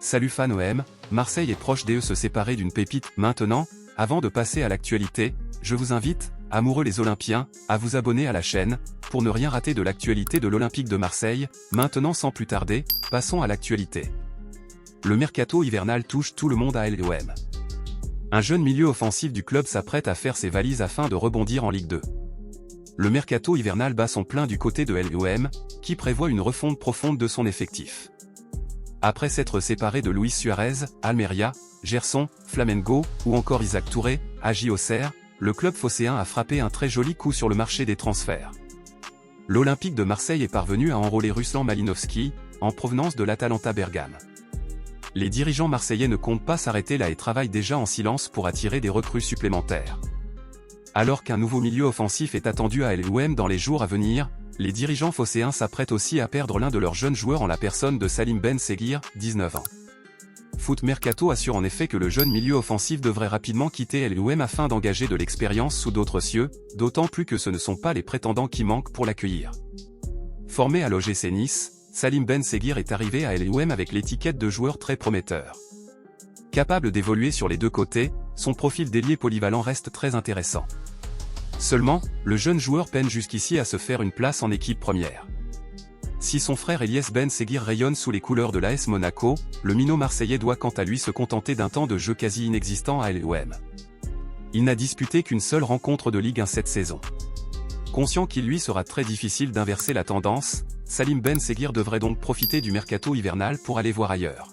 Salut fan OM, Marseille est proche de se séparer d'une pépite. Maintenant, avant de passer à l'actualité, je vous invite, amoureux les Olympiens, à vous abonner à la chaîne, pour ne rien rater de l'actualité de l'Olympique de Marseille. Maintenant sans plus tarder, passons à l'actualité. Le mercato hivernal touche tout le monde à l'OM. Un jeune milieu offensif du club s'apprête à faire ses valises afin de rebondir en Ligue 2. Le mercato hivernal bat son plein du côté de l'OM, qui prévoit une refonte profonde de son effectif. Après s'être séparé de Luis Suarez, Almeria, Gerson, Flamengo, ou encore Isaac Touré, AJ Auxerre, le club phocéen a frappé un très joli coup sur le marché des transferts. L'Olympique de Marseille est parvenu à enrôler Ruslan Malinovski, en provenance de l'Atalanta Bergame. Les dirigeants marseillais ne comptent pas s'arrêter là et travaillent déjà en silence pour attirer des recrues supplémentaires. Alors qu'un nouveau milieu offensif est attendu à l'OM dans les jours à venir, les dirigeants phocéens s'apprêtent aussi à perdre l'un de leurs jeunes joueurs en la personne de Salim Ben Seguir, 19 ans. Foot Mercato assure en effet que le jeune milieu offensif devrait rapidement quitter l'OM afin d'engager de l'expérience sous d'autres cieux, d'autant plus que ce ne sont pas les prétendants qui manquent pour l'accueillir. Formé à l'OGC Nice, Salim Ben Seguir est arrivé à l'OM avec l'étiquette de joueur très prometteur. Capable d'évoluer sur les deux côtés, son profil d'ailier polyvalent reste très intéressant. Seulement, le jeune joueur peine jusqu'ici à se faire une place en équipe première. Si son frère Elias Ben Seguir rayonne sous les couleurs de l'AS Monaco, le minot marseillais doit quant à lui se contenter d'un temps de jeu quasi inexistant à l'OM. Il n'a disputé qu'une seule rencontre de Ligue 1 cette saison. Conscient qu'il lui sera très difficile d'inverser la tendance, Salim Ben Seguir devrait donc profiter du mercato hivernal pour aller voir ailleurs.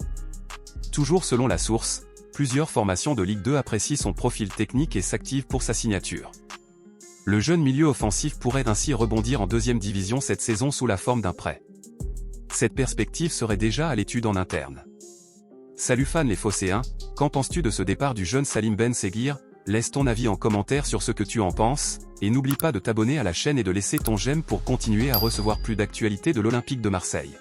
Toujours selon la source, plusieurs formations de Ligue 2 apprécient son profil technique et s'activent pour sa signature. Le jeune milieu offensif pourrait ainsi rebondir en deuxième division cette saison sous la forme d'un prêt. Cette perspective serait déjà à l'étude en interne. Salut fans les phocéens, qu'en penses-tu de ce départ du jeune Salim Ben Seguir? Laisse ton avis en commentaire sur ce que tu en penses, et n'oublie pas de t'abonner à la chaîne et de laisser ton j'aime pour continuer à recevoir plus d'actualités de l'Olympique de Marseille.